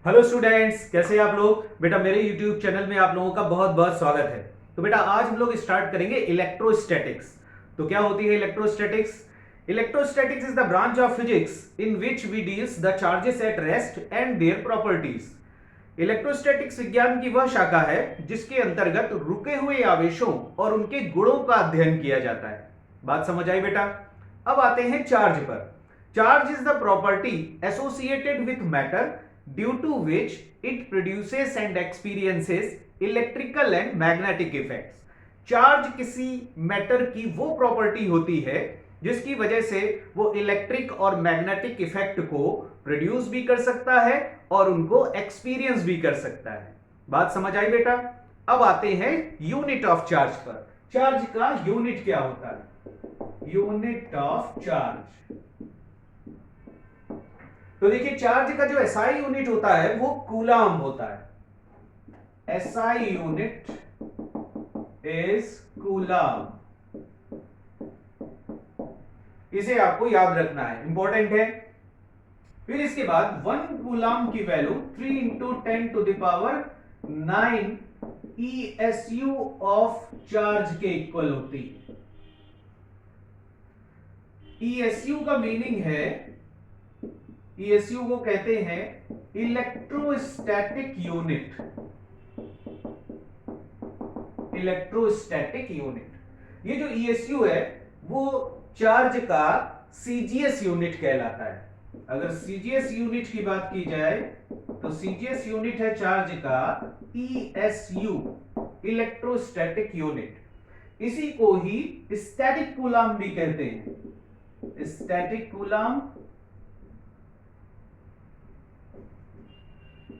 Hello students, कैसे हैं आप लोग। बेटा मेरे यूट्यूब चैनल में आप लोगों का बहुत बहुत स्वागत है। तो बेटा आज हम लोग स्टार्ट करेंगे इलेक्ट्रोस्टैटिक्स। तो क्या होती है electrostatics? Electrostatics is the branch of physics in which we deals the charges at rest and their properties. Electrostatics विज्ञान की वह शाखा है जिसके अंतर्गत रुके हुए आवेशों और उनके गुणों का अध्ययन किया जाता है। बात समझ आई बेटा। अब आते हैं चार्ज पर। Charge is the property associated with matter due to which it produces and experiences electrical and magnetic effects. Charge किसी मैटर की वो प्रॉपर्टी होती है जिसकी वजह से वो इलेक्ट्रिक और मैग्नेटिक इफेक्ट को प्रोड्यूस भी कर सकता है और उनको एक्सपीरियंस भी कर सकता है। बात समझ आई बेटा। अब आते हैं यूनिट ऑफ चार्ज पर। चार्ज का यूनिट क्या होता है? Unit of charge. तो देखिए चार्ज का जो एसआई यूनिट होता है वो कूलाम होता है। SI unit is coulomb. इसे आपको याद रखना है, इंपॉर्टेंट है। फिर इसके बाद 1 कूलाम की value 3 into 10 to the power 9 ESU of charge के इक्वल होती है। ESU का मीनिंग है, ESU को कहते हैं इलेक्ट्रोस्टैटिक यूनिट। Electrostatic unit. ये जो ESU है वो चार्ज का CGS यूनिट कहलाता है। अगर CGS यूनिट की बात की जाए तो CGS यूनिट है चार्ज का ESU, इलेक्ट्रोस्टैटिक यूनिट। इसी को ही स्टैटिक कूलाम भी कहते हैं। स्टैटिक कूलाम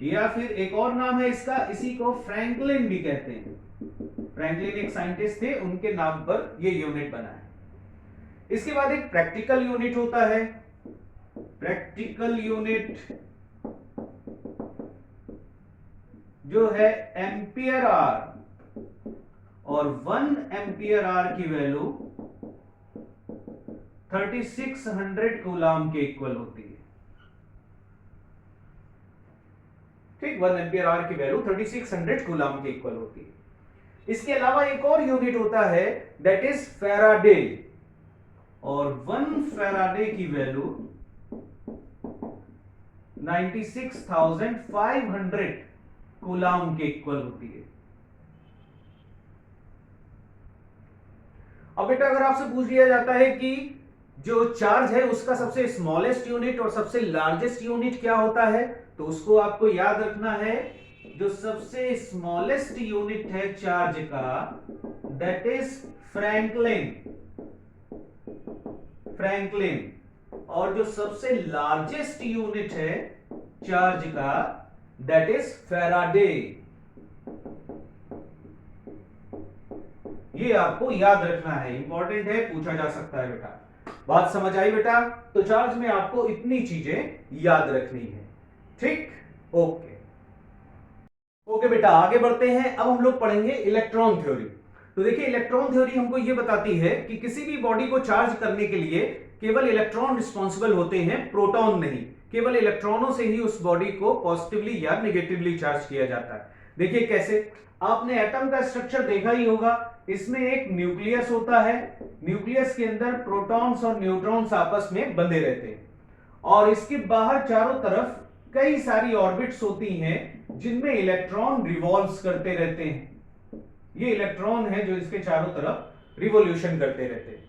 या फिर एक और नाम है इसका, इसी को फ्रैंकलिन भी कहते हैं। फ्रैंकलिन एक साइंटिस्ट थे, उनके नाम पर यह यूनिट बना है। इसके बाद एक प्रैक्टिकल यूनिट होता है। प्रैक्टिकल यूनिट जो है एम्पियर आर, और 1 एम्पियर आर की वैल्यू 3600 कूलाम के इक्वल होती है। ठीक, 1 एम्पियर आर की वैल्यू 3600 कूलाम के इक्वल होती है। इसके अलावा एक और यूनिट होता है दैट इज फैराडे, और 1 फैराडे की वैल्यू 96,500 कूलाम के इक्वल होती है। अब बेटा अगर आपसे पूछ लिया जाता है कि जो चार्ज है उसका सबसे स्मॉलेस्ट यूनिट और सबसे लार्जेस्ट यूनिट क्या होता है, तो उसको आपको याद रखना है। जो सबसे स्मॉलेस्ट यूनिट है चार्ज का दैट इज फ्रैंकलिन। फ्रैंकलिन। और जो सबसे लार्जेस्ट यूनिट है चार्ज का दैट इज फैराडे। ये आपको याद रखना है, इंपॉर्टेंट है, पूछा जा सकता है बेटा। बात समझ आई बेटा? तो चार्ज में आपको इतनी चीजें याद रखनी है। ठीक, ओके ओके बेटा आगे बढ़ते हैं। अब हम लोग पढ़ेंगे इलेक्ट्रॉन थ्योरी। तो देखिए इलेक्ट्रॉन थ्योरी हमको यह बताती है कि किसी भी बॉडी को चार्ज करने के लिए केवल इलेक्ट्रॉन रिस्पॉन्सिबल होते हैं, प्रोटॉन नहीं। केवल इलेक्ट्रॉनों से ही उस बॉडी को पॉजिटिवली या नेगेटिवली चार्ज किया जाता है। देखिए कैसे, आपने एटम का स्ट्रक्चर देखा ही होगा। इसमें एक न्यूक्लियस होता है, न्यूक्लियस के अंदर प्रोटॉन्स और न्यूट्रॉन्स आपस में बंधे रहते हैं, और इसके बाहर चारों तरफ कई सारी ऑर्बिट्स होती हैं जिनमें इलेक्ट्रॉन रिवॉल्व्स करते रहते हैं। ये इलेक्ट्रॉन है जो इसके चारों तरफ रिवॉल्यूशन करते रहते हैं।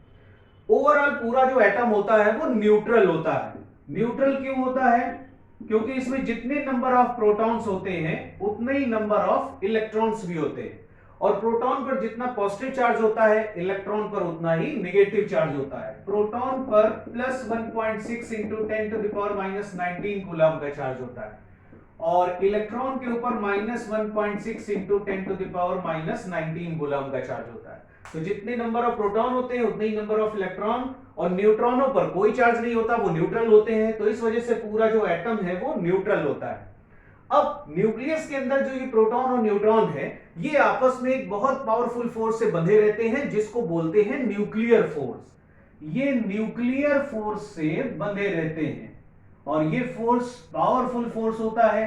ओवरऑल पूरा जो एटम होता है वो न्यूट्रल होता है। न्यूट्रल क्यों होता है? क्योंकि इसमें जितने नंबर ऑफ प्रोटॉन्स होते हैं उतने ही नंबर ऑफ इलेक्ट्रॉन्स भी होते हैं, और प्रोटॉन पर जितना पॉजिटिव चार्ज होता है इलेक्ट्रॉन पर उतना ही नेगेटिव चार्ज होता है। प्रोटॉन पर plus 1.6 into 10 to the power minus 19 coulomb का चार्ज होता है, और इलेक्ट्रॉन के ऊपर minus 1.6 into 10 to the power minus 19 coulomb का चार्ज होता है। तो जितने नंबर ऑफ प्रोटॉन होते हैं उतने ही नंबर ऑफ इलेक्ट्रॉन, और न्यूट्रॉनों पर कोई चार्ज नहीं होता, वो न्यूट्रल होते हैं। तो इस वजह से पूरा जो एटम है वो न्यूट्रल होता है। अब न्यूक्लियस के अंदर जो ये प्रोटॉन और न्यूट्रॉन है ये आपस में एक बहुत पावरफुल फोर्स से बंधे रहते हैं जिसको बोलते हैं न्यूक्लियर फोर्स। ये न्यूक्लियर फोर्स से बंधे रहते हैं और ये फोर्स पावरफुल फोर्स होता है।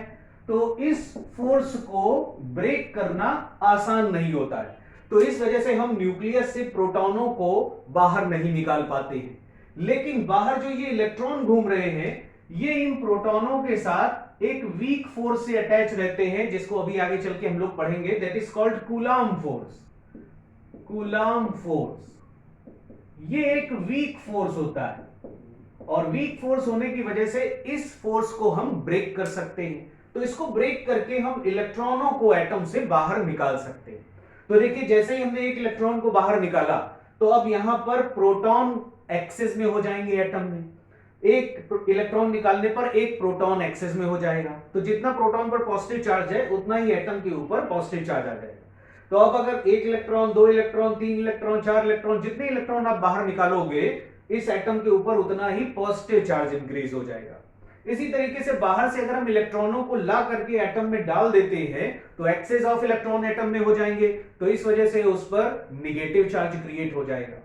तो इस फोर्स को ब्रेक करना आसान नहीं होता है। तो इस वजह से हम न्यूक्लियस से प्रोटॉनों को बाहर नहीं निकाल पाते हैं। लेकिन बाहर जो ये इलेक्ट्रॉन घूम रहे हैं, ये इन प्रोटॉनों के साथ एक वीक फोर्स से अटैच रहते हैं, जिसको अभी आगे चल के हम लोग पढ़ेंगे, that is called coulomb force. Coulomb force ये एक वीक फोर्स होता है, और वीक फोर्स होने की वजह से इस फोर्स को हम ब्रेक कर सकते हैं। तो इसको ब्रेक करके हम इलेक्ट्रॉनों को एटम से बाहर निकाल सकते हैं। तो देखिए, जैसे ही हमने एक इलेक्ट्रॉन को बाहर निकाला, तो अब यहां पर प्रोटॉन एक्सेस में हो जाएंगे एटम में। एक इलेक्ट्रॉन निकालने पर एक प्रोटॉन एक्सेस में हो जाएगा। तो जितना प्रोटॉन पर पॉजिटिव चार्ज है, उतना ही एटम के ऊपर पॉजिटिव चार्ज आ जाएगा। तो अब अगर एक इलेक्ट्रॉन, दो इलेक्ट्रॉन, तीन इलेक्ट्रॉन, चार इलेक्ट्रॉन, जितने इलेक्ट्रॉन आप बाहर निकालोगे, इस एटम के ऊपर उतना ही पॉजिटिव चार्ज इंक्रीज हो जाएगा। इसी तरीके से बाहर से अगर हम इलेक्ट्रॉनों को ला करके एटम में डाल देते हैं, तो एक्सेस ऑफ इलेक्ट्रॉन एटम में हो जाएंगे, तो इस वजह से उस पर निगेटिव चार्ज क्रिएट हो जाएगा।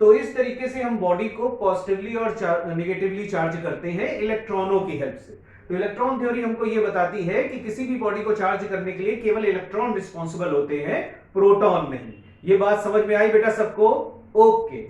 तो इस तरीके से हम बॉडी को पॉजिटिवली और निगेटिवली चार्ज करते हैं इलेक्ट्रॉनों की हेल्प से। तो इलेक्ट्रॉन थ्योरी हमको यह बताती है कि किसी भी बॉडी को चार्ज करने के लिए केवल इलेक्ट्रॉन रिस्पॉन्सिबल होते हैं, प्रोटॉन नहीं। ये बात समझ में आई बेटा सबको? ओके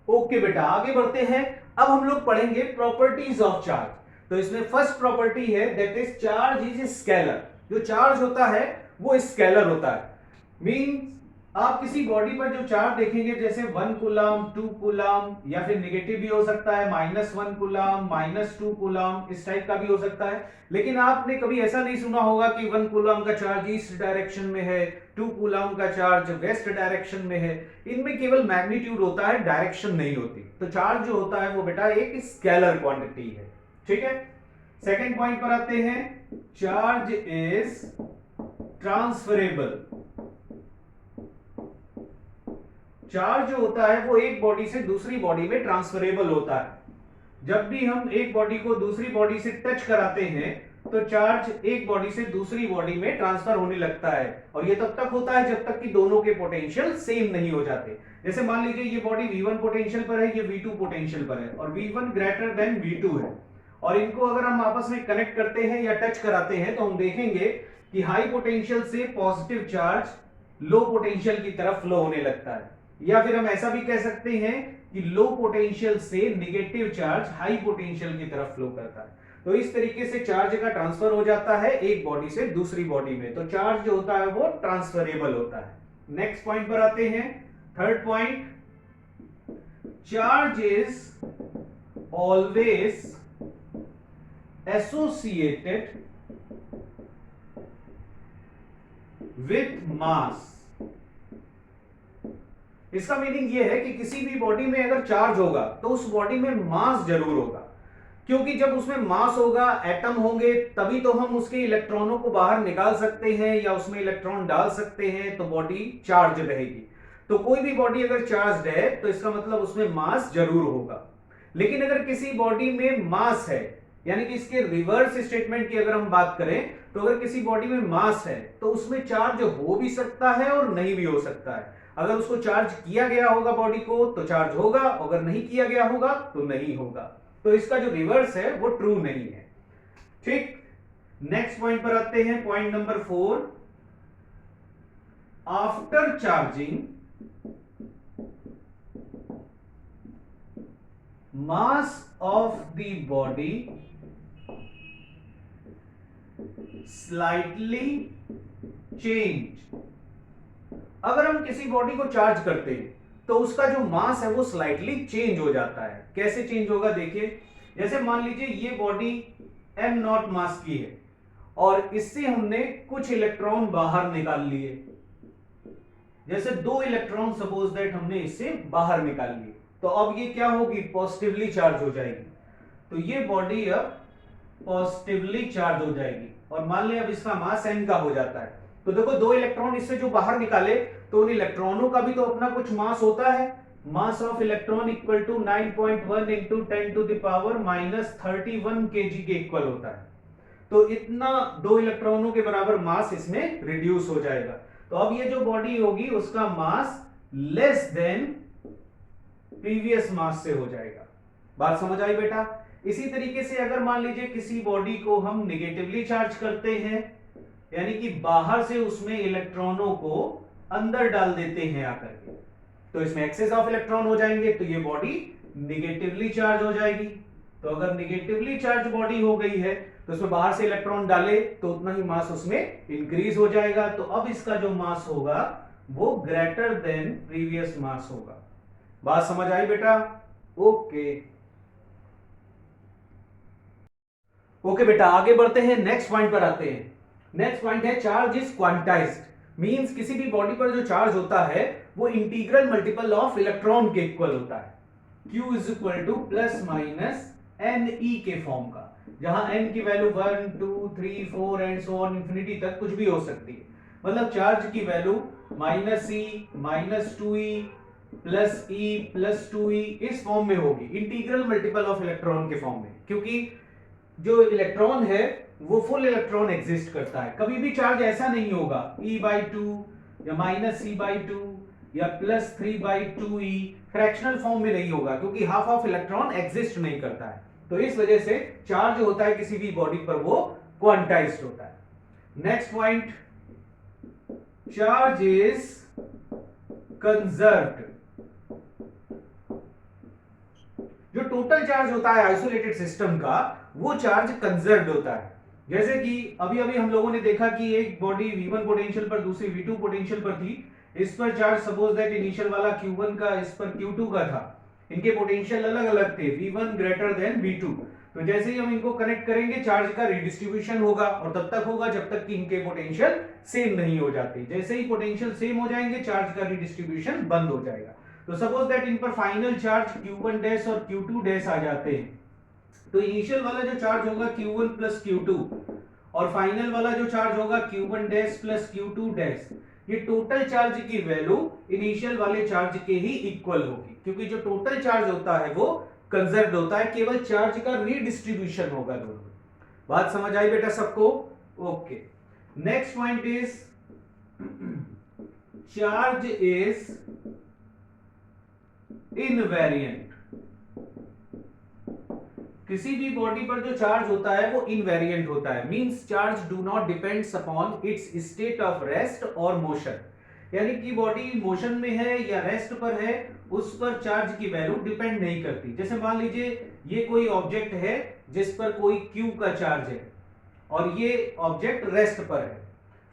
ओके बेटा, आगे बढ़ते हैं। अब हम लोग पढ़ेंगे प्रॉपर्टीज ऑफ चार्ज। तो इसमें फर्स्ट प्रॉपर्टी है that is charge is scalar. जो चार्ज होता है वो स्केलर होता है। मीन्स आप किसी बॉडी पर जो चार्ज देखेंगे, जैसे 1 कूलम, 2 कूलम, या फिर निगेटिव भी हो सकता है, -1 कूलम, -2 कूलम, इस टाइप का भी हो सकता है। लेकिन आपने कभी ऐसा नहीं सुना होगा कि 1 कूलम का चार्ज ईस्ट डायरेक्शन में है, 2 कूलम का चार्ज वेस्ट डायरेक्शन में है। इनमें केवल मैग्नीट्यूड होता है, डायरेक्शन नहीं होती। तो चार्ज जो होता है वो बेटा एक स्केलर क्वांटिटी है। ठीक है, सेकेंड पॉइंट पर आते हैं। Charge is transferable. चार्ज जो होता है वो एक बॉडी से दूसरी बॉडी में ट्रांसफरेबल होता है। जब भी हम एक बॉडी को दूसरी बॉडी से टच कराते हैं, तो चार्ज एक बॉडी से दूसरी बॉडी में ट्रांसफर होने लगता है। और ये तब तक होता है जब तक कि दोनों के पोटेंशियल सेम नहीं हो जाते। जैसे मान लीजिए ये बॉडी V1 पोटेंशियल पर है, ये V2 पोटेंशियल पर है, और V1 ग्रेटर देन V2 है। और इनको अगर हम आपस में कनेक्ट करते हैं या टच कराते हैं, तो हम देखेंगे कि हाई पोटेंशियल से पॉजिटिव चार्ज लो पोटेंशियल की तरफ फ्लो होने लगता है। या फिर हम ऐसा भी कह सकते हैं कि लो पोटेंशियल से नेगेटिव चार्ज हाई पोटेंशियल की तरफ फ्लो करता है। तो इस तरीके से चार्ज का ट्रांसफर हो जाता है एक बॉडी से दूसरी बॉडी में। तो चार्ज जो होता है वो ट्रांसफरेबल होता है। नेक्स्ट पॉइंट पर आते हैं, third point. Charge is always associated with mass. इसका मीनिंग यह है कि किसी भी बॉडी में अगर चार्ज होगा तो उस बॉडी में मास जरूर होगा, क्योंकि जब उसमें मास होगा, एटम होंगे, तभी तो हम उसके इलेक्ट्रॉनों को बाहर निकाल सकते हैं या उसमें इलेक्ट्रॉन डाल सकते हैं, तो बॉडी चार्ज रहेगी। तो कोई भी बॉडी अगर चार्ज है तो इसका मतलब उसमें मास जरूर होगा। लेकिन अगर किसी बॉडी में मास है, यानी कि इसके रिवर्स स्टेटमेंट की अगर हम बात करें, तो अगर किसी बॉडी में मास है तो उसमें चार्ज हो भी सकता है और नहीं भी हो सकता है। अगर उसको चार्ज किया गया होगा बॉडी को तो चार्ज होगा, अगर नहीं किया गया होगा तो नहीं होगा। तो इसका जो रिवर्स है वो ट्रू नहीं है। ठीक, नेक्स्ट पॉइंट पर आते हैं, point number 4। After charging mass of the body slightly change. अगर हम किसी बॉडी को चार्ज करते हैं तो उसका जो मास है वो स्लाइटली चेंज हो जाता है। कैसे चेंज होगा देखिए, जैसे मान लीजिए ये बॉडी m0 मास की है और इससे हमने कुछ इलेक्ट्रॉन बाहर निकाल लिए। जैसे 2 इलेक्ट्रॉन सपोज दैट हमने इससे बाहर निकाल लिए, तो अब ये क्या होगी, पॉजिटिवली चार्ज हो जाएगी। तो ये बॉडी अब पॉजिटिवली चार्ज हो जाएगी। और मान लें अब इसका मास m का हो जाता है, तो देखो 2 इलेक्ट्रॉन इससे जो बाहर निकाले, तो उन इलेक्ट्रॉनों का भी तो अपना कुछ मास होता है। Mass of electron equal to 9.1 into 10 to the power -31 kg के इक्वल होता है। तो इतना 2 इलेक्ट्रॉनों के बराबर मास इसमें रिड्यूस हो जाएगा। तो अब ये जो बॉडी होगी उसका मास लेस देन प्रीवियस मास से हो जाएगा। बात समझ आई बेटा? इसी तरीके से अगर मान लीजिए किसी बॉडी को हम निगेटिवली चार्ज करते हैं, यानी कि बाहर से उसमें इलेक्ट्रॉनों को अंदर डाल देते हैं आकर के, तो इसमें एक्सेस ऑफ इलेक्ट्रॉन हो जाएंगे, तो ये बॉडी निगेटिवली चार्ज हो जाएगी। तो अगर निगेटिवली चार्ज बॉडी हो गई है तो उसमें बाहर से इलेक्ट्रॉन डाले तो उतना ही मास उसमें इंक्रीज हो जाएगा। तो अब इसका जो मास होगा वो ग्रेटर देन प्रीवियस मास होगा। बात समझ आई बेटा? ओके ओके बेटा, आगे बढ़ते हैं, नेक्स्ट पॉइंट पर आते हैं। नेक्स्ट पॉइंट है चार्ज इज क्वांटाइज्ड, मींस किसी भी बॉडी पर जो चार्ज होता है वो इंटीग्रल मल्टीपल ऑफ इलेक्ट्रॉन के इक्वल होता है। Q is equal two plus minus NE के फॉर्म का, जहां n की value 1 2 3 4 and so on infinity तक कुछ भी हो सकती है। मतलब चार्ज की value -e -2e plus e plus 2e इस फॉर्म में होगी, इंटीग्रल मल्टीपल ऑफ इलेक्ट्रॉन के फॉर्म में, क्योंकि जो इलेक्ट्रॉन है वो फुल इलेक्ट्रॉन एग्जिस्ट करता है। कभी भी चार्ज ऐसा नहीं होगा e/2 या -c/2 या +3/2e फ्रैक्शनल फॉर्म में नहीं होगा, क्योंकि हाफ ऑफ इलेक्ट्रॉन एग्जिस्ट नहीं करता है। तो इस वजह से चार्ज होता है किसी भी बॉडी पर वो क्वांटाइज्ड होता है। Next point, charge is conserved. जो टोटल चार्ज होता है आइसोलेटेड सिस्टम का वो चार्ज कंजर्व्ड होता है। जैसे कि अभी अभी हम लोगों ने देखा कि एक बॉडी V1 पोटेंशियल पर दूसरी V2 पोटेंशियल पर थी। इस पर चार्ज सपोज दैट इनिशियल वाला Q1 का इस पर Q2 का था, इनके पोटेंशियल अलग अलग थे, V1 ग्रेटर देन V2। तो जैसे ही हम इनको कनेक्ट करेंगे चार्ज का रिडिस्ट्रीब्यूशन होगा, और तब तक होगा जब तक कि इनके पोटेंशियल सेम नहीं हो जाते। जैसे ही पोटेंशियल सेम हो जाएंगे चार्ज का रिडिस्ट्रीब्यूशन बंद हो जाएगा। तो सपोज दैट इन पर फाइनल चार्ज Q1 डैश और Q2 डैश आ जाते हैं, तो इनिशियल वाला जो चार्ज होगा Q1 प्लस Q2 और फाइनल वाला जो चार्ज होगा Q1 dash plus Q2 dash, ये टोटल चार्ज की वैल्यू इनिशियल वाले चार्ज के ही इक्वल होगी, क्योंकि जो टोटल चार्ज होता है वो कंजर्व्ड होता है, केवल चार्ज का रीडिस्ट्रीब्यूशन होगा दोनों। बात समझ आई बेटा सबको? Okay, next point is charge is invariant. किसी भी बॉडी पर जो चार्ज होता है वो इनवेरिएंट होता है, means charge do not depends upon its state of rest और मोशन। यानी कि बॉडी मोशन में है या रेस्ट पर है, उस पर चार्ज की वैल्यू डिपेंड नहीं करती। जैसे मान लीजिए ये कोई ऑब्जेक्ट है जिस पर कोई Q का चार्ज है और ये ऑब्जेक्ट रेस्ट पर है,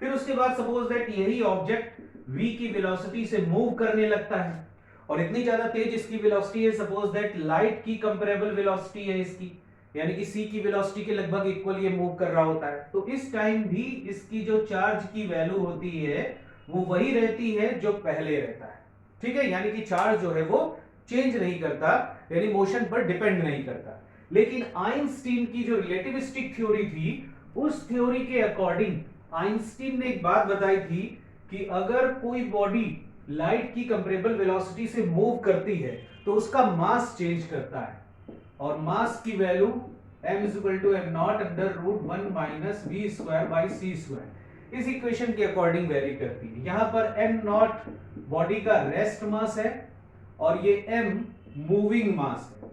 फिर उसके बाद सपोज दैट यही ऑब्जेक्ट v की वेलोसिटी से मूव करने लगता है, और इतनी ज्यादा तेज इसकी वेलोसिटी है, सपोज दैट लाइट की कंपैरेबल वेलोसिटी है इसकी, यानी कि c की वेलोसिटी के लगभग इक्वल ये मूव कर रहा होता है। तो इस टाइम भी इसकी जो चार्ज की वैल्यू होती है वो वही रहती है जो पहले रहता है। ठीक है, यानी कि चार्ज जो है वो चेंज नहीं करता, यानी मोशन पर डिपेंड नहीं करता। लेकिन आइंस्टीन की जो रिलेटिविस्टिक थ्योरी थी, उस थ्योरी के अकॉर्डिंग आइंस्टीन ने एक बात बताई थी कि अगर कोई बॉडी लाइट की कंपैरेबल वेलोसिटी से मूव करती है तो उसका मास चेंज करता है, और मास की वैल्यू m = m0 √1 - v²/c², इस इक्वेशन के अकॉर्डिंग वेरी करती है। यहां पर m0 बॉडी का रेस्ट मास है और ये m मूविंग मास है।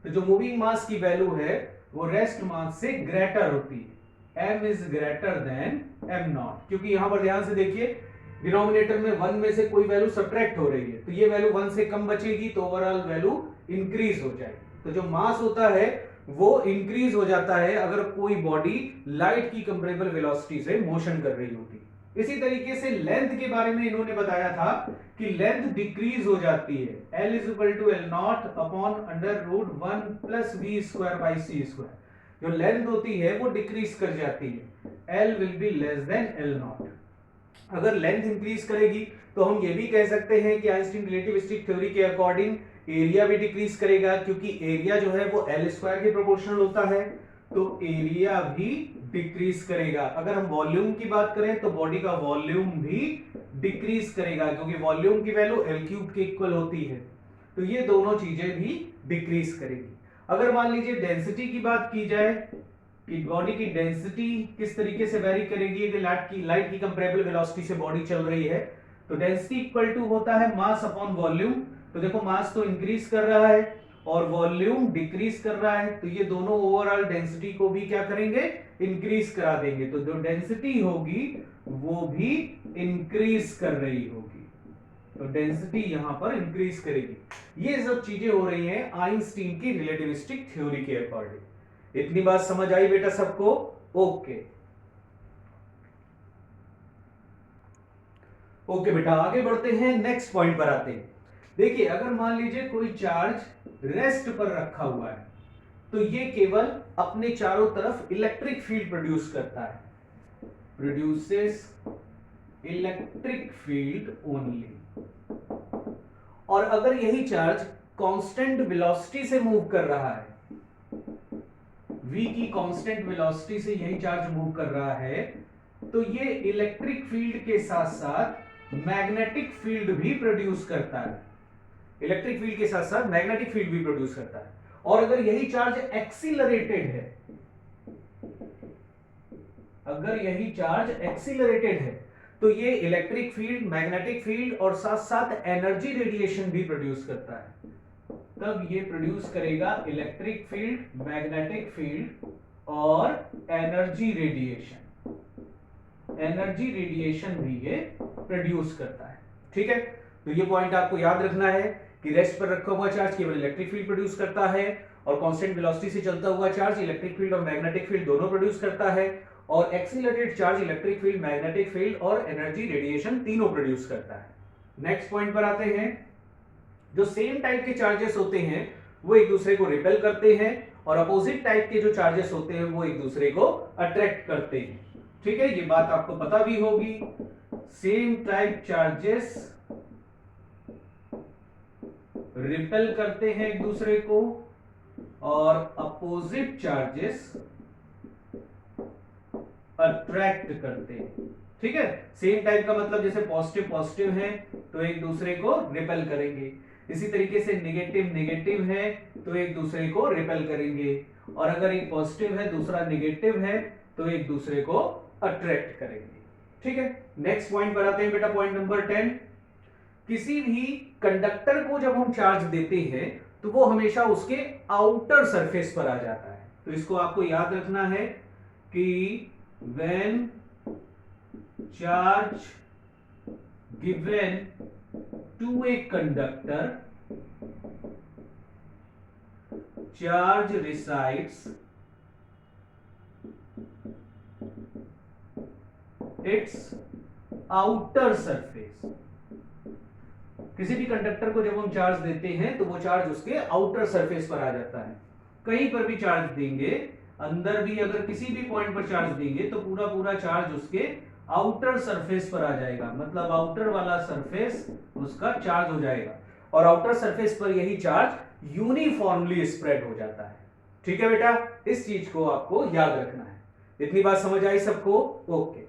तो जो मूविंग मास की वैल्यू है वो रेस्ट मास से ग्रेटर होती है, m is greater than m0, क्योंकि यहां पर ध्यान से देखिए डिनोमिनेटर में 1 में से कोई वैल्यू सब्ट्रैक्ट हो रही है, तो ये वैल्यू 1 से कम बचेगी, तो ओवरऑल वैल्यू इंक्रीज हो जाएगी। तो जो मास होता है वो इंक्रीज हो जाता है अगर कोई बॉडी लाइट की कंपैरेबल वेलोसिटी से मोशन कर रही होती। इसी तरीके से लेंथ के बारे में इन्होंने बताया था कि लेंथ डिक्रीज हो जाती है, L = L0 √1 + v²/c²। जो लेंथ होती है वो डिक्रीज कर जाती है, L will be less than L0। अगर लेंथ इंक्रीज करेगी तो हम ये भी कह सकते हैं कि आइंस्टीन रिलेटिविस्टिक थ्योरी के अकॉर्डिंग एरिया भी डिक्रीज करेगा, क्योंकि एरिया जो है वो L² के प्रोपोर्शनल होता है, तो एरिया भी डिक्रीज करेगा। अगर हम वॉल्यूम की बात करें तो बॉडी का वॉल्यूम भी डिक्रीज करेगा, क्योंकि वॉल्यूम की वैल्यू L³ के इक्वल होती है, तो ये दोनों चीजें भी डिक्रीज करेगी। अगर मान लीजिए डेंसिटी की बात की जाए कि बॉडी की डेंसिटी किस तरीके से वेरी करेगी, कि लाइट की कंपैरेबल वेलोसिटी से बॉडी चल रही है, तो डेंसिटी इक्वल टू होता है मास अपॉन वॉल्यूम। तो देखो मास तो इंक्रीज कर रहा है और वॉल्यूम डिक्रीज कर रहा है, तो ये दोनों ओवरऑल डेंसिटी को भी क्या करेंगे, इंक्रीज करा देंगे। तो जो डेंसिटी होगी वो भी इंक्रीज कर रही होगी, तो डेंसिटी यहां पर इंक्रीज करेगी। ये सब चीजें हो रही हैं आइंस्टीन की रिलेटिविस्टिक थ्योरी के अकॉर्डिंग। इतनी बात समझ आई बेटा सबको? ओके ओके बेटा, आगे बढ़ते हैं, नेक्स्ट पॉइंट पर आते हैं। देखिए, अगर मान लीजिए कोई चार्ज रेस्ट पर रखा हुआ है, तो ये केवल अपने चारों तरफ इलेक्ट्रिक फील्ड प्रोड्यूस करता है, प्रोड्यूसेस इलेक्ट्रिक फील्ड ओनली। और अगर यही चार्ज कांस्टेंट वेलोसिटी से मूव कर रहा है, v की कांस्टेंट वेलोसिटी से यही चार्ज मूव कर रहा है, तो ये इलेक्ट्रिक फील्ड के साथ साथ मैग्नेटिक फील्ड भी प्रोड्यूस करता है, इलेक्ट्रिक फील्ड के साथ साथ मैग्नेटिक फील्ड भी प्रोड्यूस करता है। और अगर यही चार्ज एक्सीलरेटेड है, अगर यही चार्ज एक्सीलरेटेड है, तो ये इलेक्ट्रिक फील्ड, मैग्नेटिक फील्ड और साथ साथ एनर्जी रेडिएशन भी प्रोड्यूस करता है। तब ये प्रोड्यूस करेगा इलेक्ट्रिक फील्ड, मैग्नेटिक फील्ड और एनर्जी रेडिएशन, एनर्जी रेडिएशन भी ये प्रोड्यूस करता है। ठीक है, तो ये पॉइंट आपको याद रखना है कि रेस्ट पर रखा हुआ चार्ज केवल इलेक्ट्रिक फील्ड प्रोड्यूस करता है, और कांस्टेंट वेलोसिटी से चलता हुआ चार्ज इलेक्ट्रिक फील्ड और मैग्नेटिक फील्ड दोनों प्रोड्यूस करता है, और accelerated charge electric field, magnetic field और एनर्जी रेडिएशन तीनों प्रोड्यूस करता है। नेक्स्ट पॉइंट पर आते हैं। जो सेम टाइप के चार्जेस होते हैं वो एक दूसरे को रिपेल करते हैं, और अपोजिट टाइप के जो चार्जेस होते हैं वो एक दूसरे को अट्रैक्ट करते हैं। ठीक है, ये बात आपको पता भी होगी। सेम टाइप चार्जेस रिपेल करते हैं एक दूसरे को, और अपोजिट चार्जेस अट्रैक्ट करते हैं। ठीक है, सेम टाइप का मतलब जैसे पॉजिटिव पॉजिटिव है तो एक दूसरे को रिपेल करेंगे, इसी तरीके से नेगेटिव नेगेटिव है तो एक दूसरे को रिपेल करेंगे, और अगर एक पॉजिटिव है दूसरा नेगेटिव है तो एक दूसरे को अट्रैक्ट करेंगे। ठीक है, नेक्स्ट पॉइंट पर आते हैं बेटा, पॉइंट नंबर 10। किसी भी कंडक्टर को जब हम चार्ज देते हैं तो वो हमेशा उसके आउटर सरफेस पर आ जाता है। तो इसको आपको याद रखना है कि when charge given to a conductor, charge resides its outer surface। किसी भी कंडक्टर को जब हम चार्ज देते हैं तो वो चार्ज उसके आउटर सरफेस पर आ जाता है। कहीं पर भी चार्ज देंगे, अंदर भी अगर किसी भी पॉइंट पर चार्ज देंगे तो पूरा पूरा चार्ज उसके आउटर सरफेस पर आ जाएगा, मतलब आउटर वाला सरफेस उसका चार्ज हो जाएगा, और आउटर सरफेस पर यही चार्ज यूनिफॉर्मली स्प्रेड हो जाता है। ठीक है बेटा, इस चीज को आपको याद रखना है। इतनी बात समझ आई सबको? ओके।